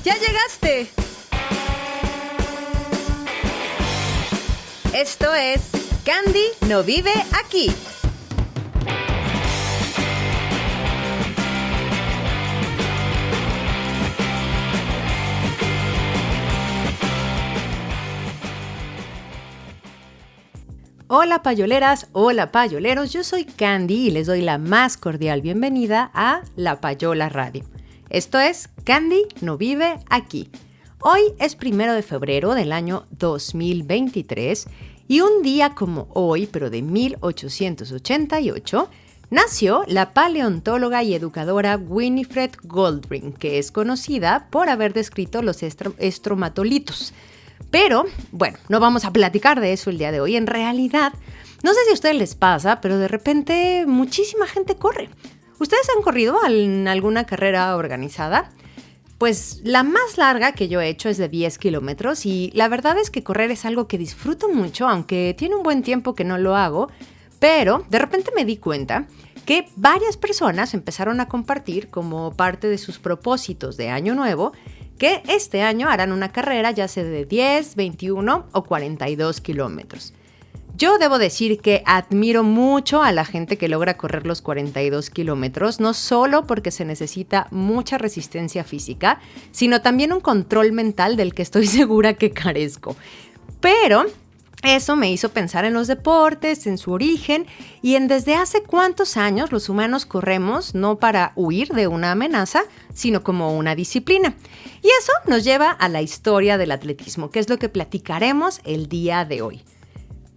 ¡Ya llegaste! Esto es Candy no vive aquí. Hola payoleras, hola payoleros, yo soy Candy y les doy la más cordial bienvenida a La Payola Radio. Esto es Candy no vive aquí. Hoy es 1 de febrero del año 2023 y un día como hoy, pero de 1888, nació la paleontóloga y educadora Winifred Goldring, que es conocida por haber descrito los estromatolitos. Pero, bueno, no vamos a platicar de eso el día de hoy. En realidad, no sé si a ustedes les pasa, pero de repente muchísima gente corre. ¿Ustedes han corrido en alguna carrera organizada? Pues la más larga que yo he hecho es de 10 kilómetros y la verdad es que correr es algo que disfruto mucho, aunque tiene un buen tiempo que no lo hago, pero de repente me di cuenta que varias personas empezaron a compartir como parte de sus propósitos de año nuevo que este año harán una carrera ya sea de 10, 21 o 42 kilómetros. Yo debo decir que admiro mucho a la gente que logra correr los 42 kilómetros, no solo porque se necesita mucha resistencia física, sino también un control mental del que estoy segura que carezco. Pero eso me hizo pensar en los deportes, en su origen y en desde hace cuántos años los humanos corremos no para huir de una amenaza, sino como una disciplina. Y eso nos lleva a la historia del atletismo, que es lo que platicaremos el día de hoy.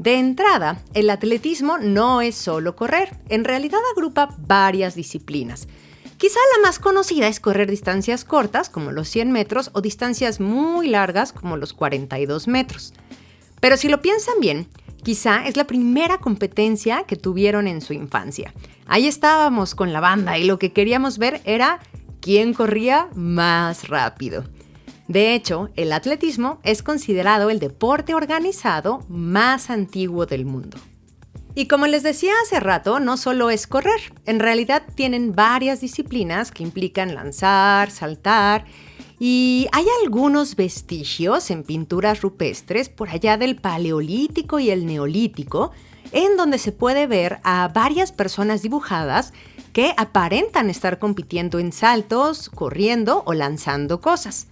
De entrada, el atletismo no es solo correr, en realidad agrupa varias disciplinas. Quizá la más conocida es correr distancias cortas, como los 100 metros, o distancias muy largas, como los 42 metros. Pero si lo piensan bien, quizá es la primera competencia que tuvieron en su infancia. Ahí estábamos con la banda y lo que queríamos ver era quién corría más rápido. De hecho, el atletismo es considerado el deporte organizado más antiguo del mundo. Y como les decía hace rato, no solo es correr, en realidad tienen varias disciplinas que implican lanzar, saltar, y hay algunos vestigios en pinturas rupestres por allá del Paleolítico y el Neolítico, en donde se puede ver a varias personas dibujadas que aparentan estar compitiendo en saltos, corriendo o lanzando cosas.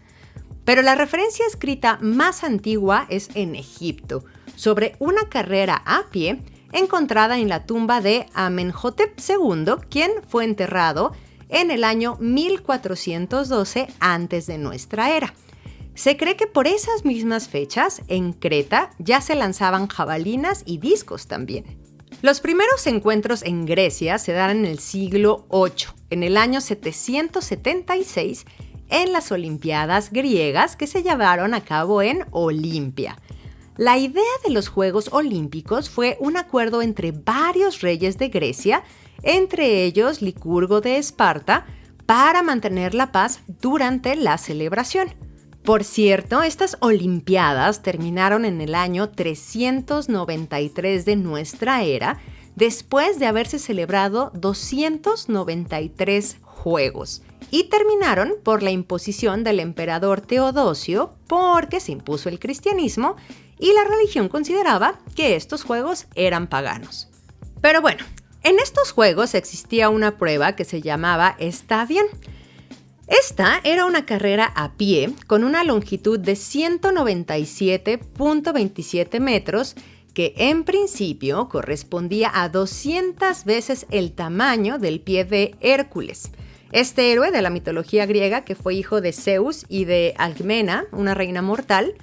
Pero la referencia escrita más antigua es en Egipto, sobre una carrera a pie encontrada en la tumba de Amenhotep II, quien fue enterrado en el año 1412 antes de nuestra era. Se cree que por esas mismas fechas, en Creta, ya se lanzaban jabalinas y discos también. Los primeros encuentros en Grecia se dan en el siglo VIII, en el año 776, en las Olimpiadas griegas que se llevaron a cabo en Olimpia. La idea de los Juegos Olímpicos fue un acuerdo entre varios reyes de Grecia, entre ellos Licurgo de Esparta, para mantener la paz durante la celebración. Por cierto, estas Olimpiadas terminaron en el año 393 de nuestra era, después de haberse celebrado 293 Juegos, y terminaron por la imposición del emperador Teodosio porque se impuso el cristianismo y la religión consideraba que estos juegos eran paganos. Pero bueno, en estos juegos existía una prueba que se llamaba Estadión. Esta era una carrera a pie con una longitud de 197.27 metros que en principio correspondía a 200 veces el tamaño del pie de Hércules, este héroe de la mitología griega que fue hijo de Zeus y de Alcmena, una reina mortal.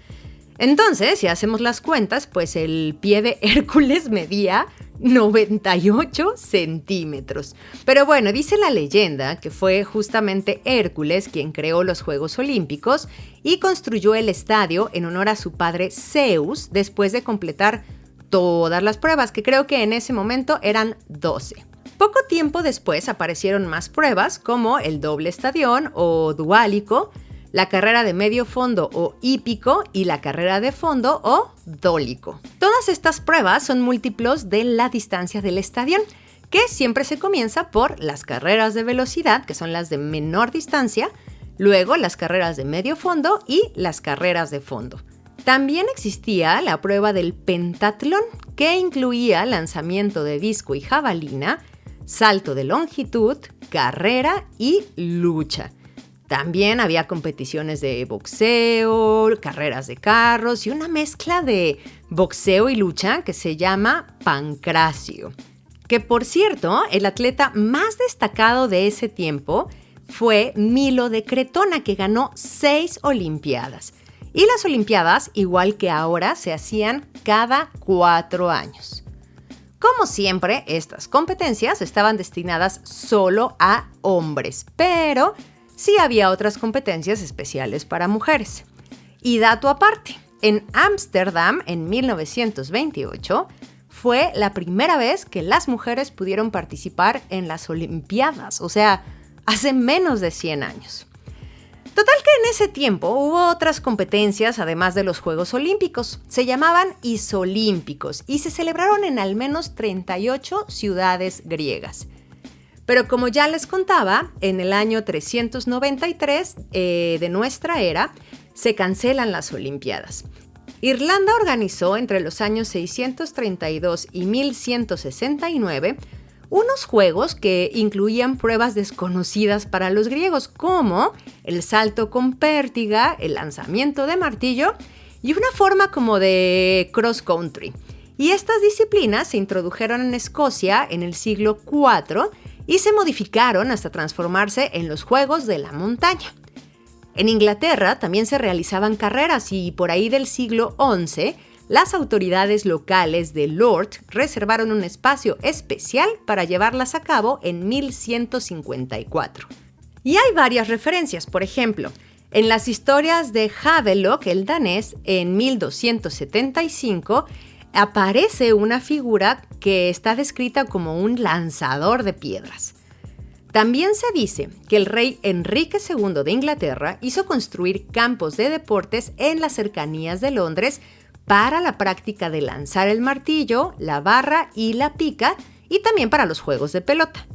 Entonces, si hacemos las cuentas, pues el pie de Hércules medía 98 centímetros. Pero bueno, dice la leyenda que fue justamente Hércules quien creó los Juegos Olímpicos y construyó el estadio en honor a su padre Zeus después de completar todas las pruebas, que creo que en ese momento eran 12. Poco tiempo después aparecieron más pruebas como el doble estadión o duálico, la carrera de medio fondo o hípico y la carrera de fondo o dólico. Todas estas pruebas son múltiplos de la distancia del estadión, que siempre se comienza por las carreras de velocidad, que son las de menor distancia, luego las carreras de medio fondo y las carreras de fondo. También existía la prueba del pentatlón, que incluía lanzamiento de disco y jabalina, salto de longitud, carrera y lucha. También había competiciones de boxeo, carreras de carros y una mezcla de boxeo y lucha que se llama pancracio. Que por cierto, el atleta más destacado de ese tiempo fue Milo de Cretona, que ganó 6 Olimpiadas. Y las Olimpiadas, igual que ahora, se hacían cada 4 años. Como siempre, estas competencias estaban destinadas solo a hombres, pero sí había otras competencias especiales para mujeres. Y dato aparte, en Ámsterdam, en 1928, fue la primera vez que las mujeres pudieron participar en las Olimpiadas, o sea, hace menos de 100 años. Total que en ese tiempo hubo otras competencias además de los Juegos Olímpicos. Se llamaban Isolímpicos y se celebraron en al menos 38 ciudades griegas. Pero como ya les contaba, en el año 393 de nuestra era, se cancelan las Olimpiadas. Irlanda organizó entre los años 632 y 1169 unos juegos que incluían pruebas desconocidas para los griegos, como el salto con pértiga, el lanzamiento de martillo y una forma como de cross country. Y estas disciplinas se introdujeron en Escocia en el siglo IV y se modificaron hasta transformarse en los Juegos de la Montaña. En Inglaterra también se realizaban carreras y por ahí del siglo XI, las autoridades locales de Lord reservaron un espacio especial para llevarlas a cabo en 1154. Y hay varias referencias, por ejemplo, en las historias de Havelock el danés, en 1275, aparece una figura que está descrita como un lanzador de piedras. También se dice que el rey Enrique II de Inglaterra hizo construir campos de deportes en las cercanías de Londres para la práctica de lanzar el martillo, la barra y la pica, y también para los juegos de pelota.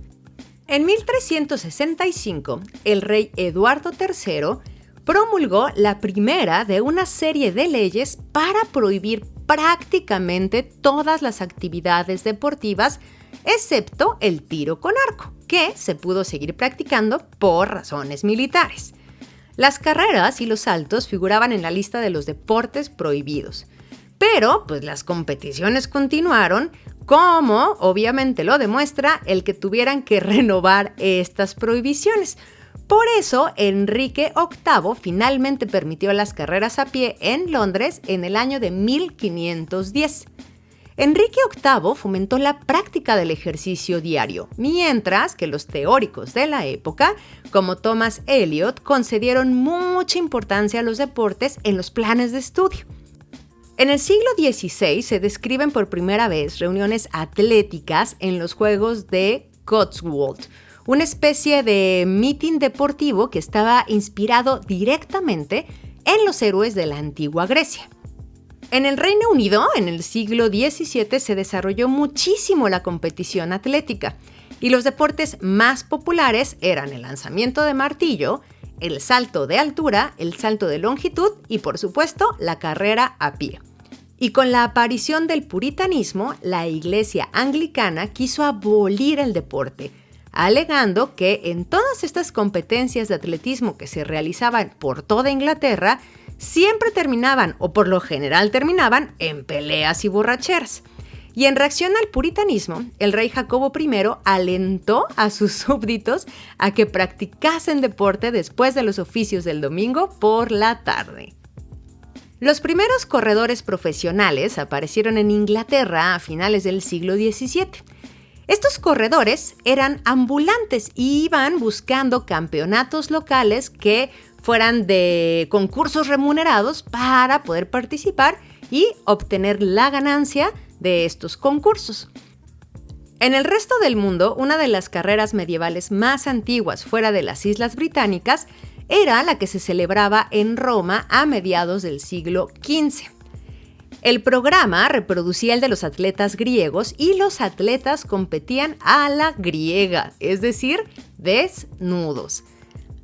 En 1365, el rey Eduardo III promulgó la primera de una serie de leyes para prohibir prácticamente todas las actividades deportivas, excepto el tiro con arco, que se pudo seguir practicando por razones militares. Las carreras y los saltos figuraban en la lista de los deportes prohibidos. Pero, pues las competiciones continuaron, como obviamente lo demuestra el que tuvieran que renovar estas prohibiciones. Por eso, Enrique VIII finalmente permitió las carreras a pie en Londres en el año de 1510. Enrique VIII fomentó la práctica del ejercicio diario, mientras que los teóricos de la época, como Thomas Elyot, concedieron mucha importancia a los deportes en los planes de estudio. En el siglo XVI se describen por primera vez reuniones atléticas en los Juegos de Cotswold, una especie de mitin deportivo que estaba inspirado directamente en los héroes de la antigua Grecia. En el Reino Unido, en el siglo XVII, se desarrolló muchísimo la competición atlética y los deportes más populares eran el lanzamiento de martillo, el salto de altura, el salto de longitud y, por supuesto, la carrera a pie. Y con la aparición del puritanismo, la Iglesia anglicana quiso abolir el deporte, alegando que en todas estas competencias de atletismo que se realizaban por toda Inglaterra, siempre terminaban, o por lo general terminaban, en peleas y borracheras. Y en reacción al puritanismo, el rey Jacobo I alentó a sus súbditos a que practicasen deporte después de los oficios del domingo por la tarde. Los primeros corredores profesionales aparecieron en Inglaterra a finales del siglo XVII. Estos corredores eran ambulantes y iban buscando campeonatos locales que fueran de concursos remunerados para poder participar y obtener la ganancia de estos concursos. En el resto del mundo, una de las carreras medievales más antiguas fuera de las Islas Británicas era la que se celebraba en Roma a mediados del siglo XV. El programa reproducía el de los atletas griegos y los atletas competían a la griega, es decir, desnudos.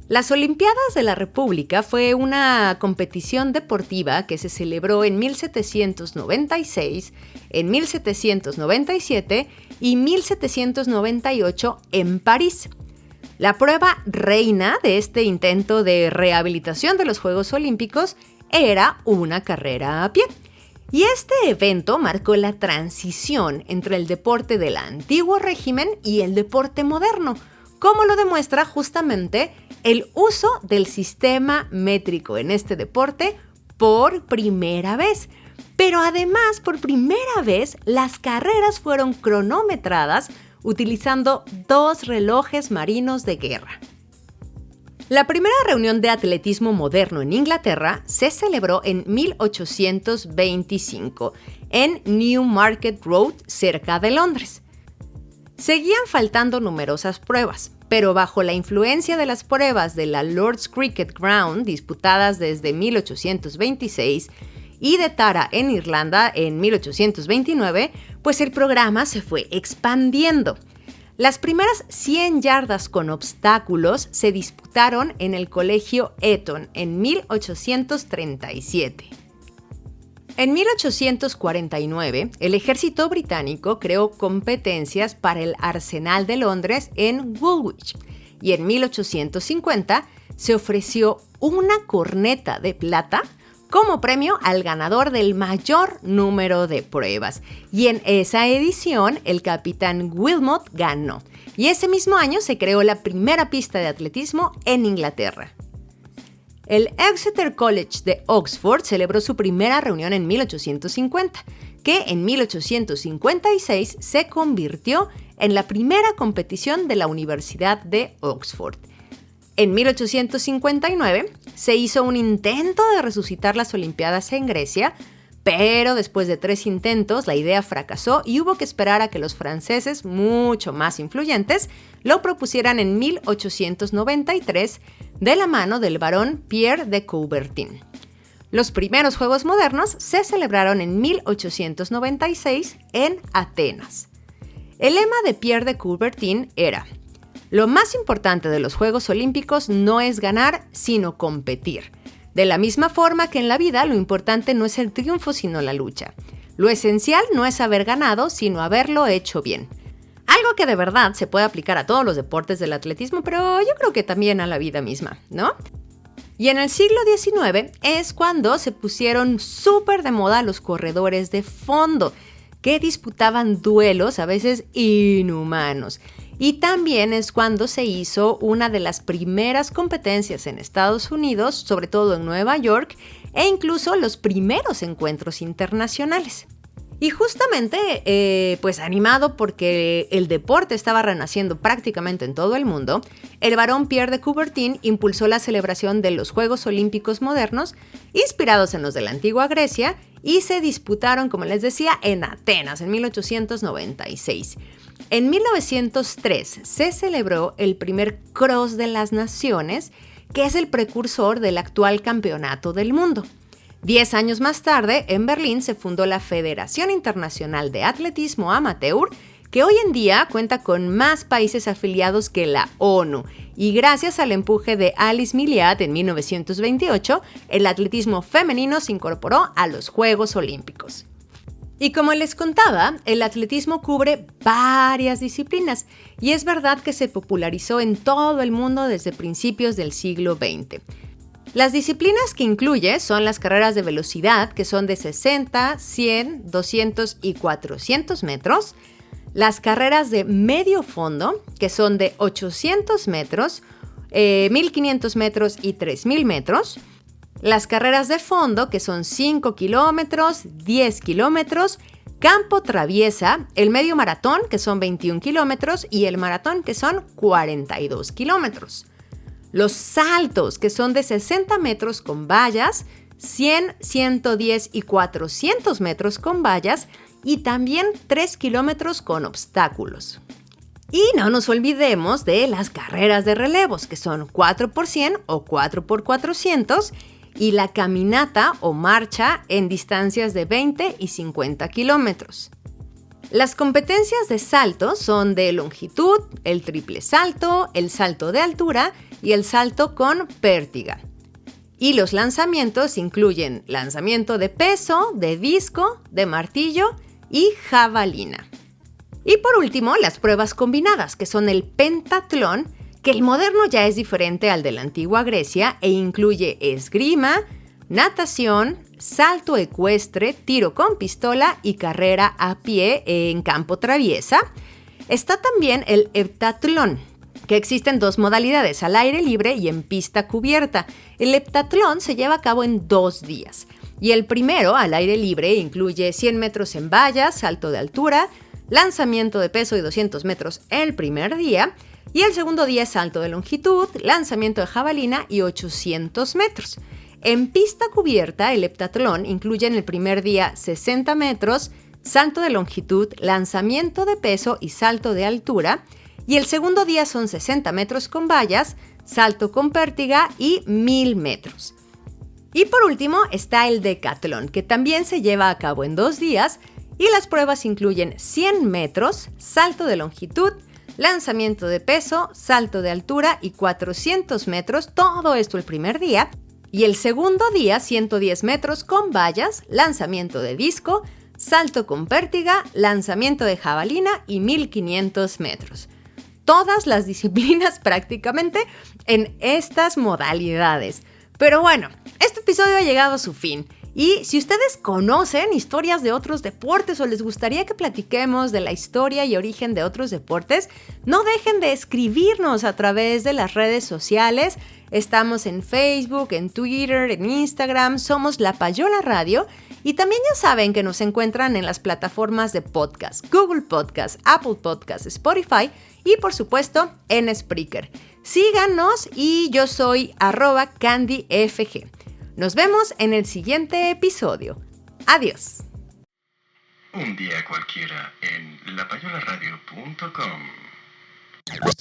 Las Olimpiadas de la República fue una competición deportiva que se celebró en 1796, en 1797 y 1798 en París. La prueba reina de este intento de rehabilitación de los Juegos Olímpicos era una carrera a pie. Y este evento marcó la transición entre el deporte del antiguo régimen y el deporte moderno, como lo demuestra justamente el uso del sistema métrico en este deporte por primera vez. Pero además, por primera vez, las carreras fueron cronometradas utilizando 2 relojes marinos de guerra. La primera reunión de atletismo moderno en Inglaterra se celebró en 1825 en Newmarket Road, cerca de Londres. Seguían faltando numerosas pruebas, pero bajo la influencia de las pruebas de la Lord's Cricket Ground disputadas desde 1826 y de Tara en Irlanda en 1829, pues el programa se fue expandiendo. Las primeras 100 yardas con obstáculos se disputaron en el Colegio Eton en 1837. En 1849, el ejército británico creó competencias para el Arsenal de Londres en Woolwich y en 1850 se ofreció una corneta de plata como premio al ganador del mayor número de pruebas. Y en esa edición, el capitán Wilmot ganó. Y ese mismo año se creó la primera pista de atletismo en Inglaterra. El Exeter College de Oxford celebró su primera reunión en 1850, que en 1856 se convirtió en la primera competición de la Universidad de Oxford. En 1859 se hizo un intento de resucitar las Olimpiadas en Grecia, pero después de 3 intentos la idea fracasó y hubo que esperar a que los franceses, mucho más influyentes, lo propusieran en 1893 de la mano del barón Pierre de Coubertin. Los primeros Juegos modernos se celebraron en 1896 en Atenas. El lema de Pierre de Coubertin era: lo más importante de los Juegos Olímpicos no es ganar, sino competir. De la misma forma que en la vida, lo importante no es el triunfo, sino la lucha. Lo esencial no es haber ganado, sino haberlo hecho bien. Algo que de verdad se puede aplicar a todos los deportes del atletismo, pero yo creo que también a la vida misma, ¿no? Y en el siglo XIX es cuando se pusieron súper de moda los corredores de fondo, que disputaban duelos a veces inhumanos. Y también es cuando se hizo una de las primeras competencias en Estados Unidos, sobre todo en Nueva York, e incluso los primeros encuentros internacionales. Y justamente, pues animado porque el deporte estaba renaciendo prácticamente en todo el mundo, el barón Pierre de Coubertin impulsó la celebración de los Juegos Olímpicos modernos, inspirados en los de la antigua Grecia, y se disputaron, como les decía, en Atenas en 1896. En 1903 se celebró el primer Cross de las Naciones, que es el precursor del actual Campeonato del Mundo. 10 años más tarde, en Berlín se fundó la Federación Internacional de Atletismo Amateur, que hoy en día cuenta con más países afiliados que la ONU. Y gracias al empuje de Alice Milliat en 1928, el atletismo femenino se incorporó a los Juegos Olímpicos. Y como les contaba, el atletismo cubre varias disciplinas y es verdad que se popularizó en todo el mundo desde principios del siglo XX. Las disciplinas que incluye son las carreras de velocidad, que son de 60, 100, 200 y 400 metros, las carreras de medio fondo, que son de 800 metros, 1500 metros y 3000 metros, las carreras de fondo, que son 5 kilómetros, 10 kilómetros, campo traviesa, el medio maratón, que son 21 kilómetros, y el maratón, que son 42 kilómetros. Los saltos, que son de 60 metros con vallas, 100, 110 y 400 metros con vallas, y también 3 kilómetros con obstáculos. Y no nos olvidemos de las carreras de relevos, que son 4x100 o 4x400, y la caminata o marcha en distancias de 20 y 50 kilómetros. Las competencias de salto son de longitud, el triple salto, el salto de altura y el salto con pértiga. Y los lanzamientos incluyen lanzamiento de peso, de disco, de martillo y jabalina. Y por último, las pruebas combinadas, que son el pentatlón, que el moderno ya es diferente al de la antigua Grecia e incluye esgrima, natación, salto ecuestre, tiro con pistola y carrera a pie en campo traviesa. Está también el heptatlón, que existen dos modalidades, al aire libre y en pista cubierta. El heptatlón se lleva a cabo en 2 días. Y el primero, al aire libre, incluye 100 metros en vallas, salto de altura, lanzamiento de peso y 200 metros el primer día. Y el segundo día es salto de longitud, lanzamiento de jabalina y 800 metros. En pista cubierta, el heptatlón incluye en el primer día 60 metros, salto de longitud, lanzamiento de peso y salto de altura. Y el segundo día son 60 metros con vallas, salto con pértiga y 1000 metros. Y por último está el decatlón, que también se lleva a cabo en 2 días y las pruebas incluyen 100 metros, salto de longitud, lanzamiento de peso, salto de altura y 400 metros, todo esto el primer día. Y el segundo día 110 metros con vallas, lanzamiento de disco, salto con pértiga, lanzamiento de jabalina y 1500 metros. Todas las disciplinas prácticamente en estas modalidades. Pero bueno, este episodio ha llegado a su fin. Y si ustedes conocen historias de otros deportes o les gustaría que platiquemos de la historia y origen de otros deportes, no dejen de escribirnos a través de las redes sociales. Estamos en Facebook, en Twitter, en Instagram, somos La Payola Radio. Y también ya saben que nos encuentran en las plataformas de podcast, Google Podcast, Apple Podcast, Spotify y por supuesto en Spreaker. Síganos y yo soy @CandyFG. Nos vemos en el siguiente episodio. Adiós. Un día cualquiera en lapayolaradio.com. 2,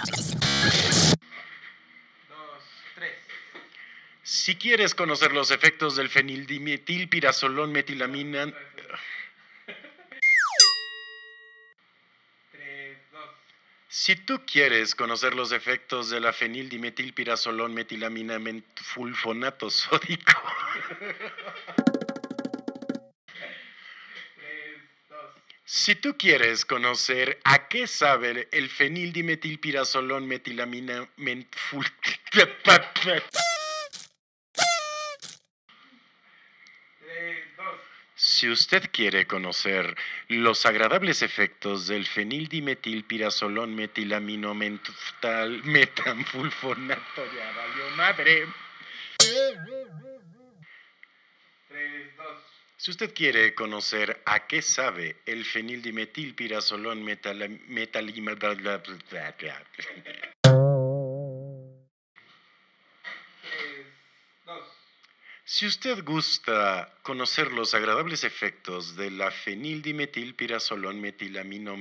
3. Si quieres conocer los efectos del fenildimetilpirazolón metilamina... 3, 2. Si tú quieres conocer los efectos de la fenildimetilpirazolón metilamina fulfonato sódico... 3, 2. Si tú quieres conocer a qué sabe el fenildimetilpirazolón metilamina Si usted quiere conocer los agradables efectos del fenildimetilpirazolón metilamino metanfulfonato, ya valió madre. 3, 2. Si usted quiere conocer a qué sabe el fenildimetilpirazolón Si usted gusta conocer los agradables efectos de la fenildimetilpirazolón metilamino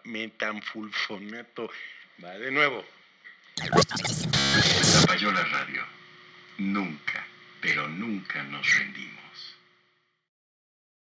metanfulfonato, va de nuevo. La Payola Radio. Nunca, pero nunca nos rendimos.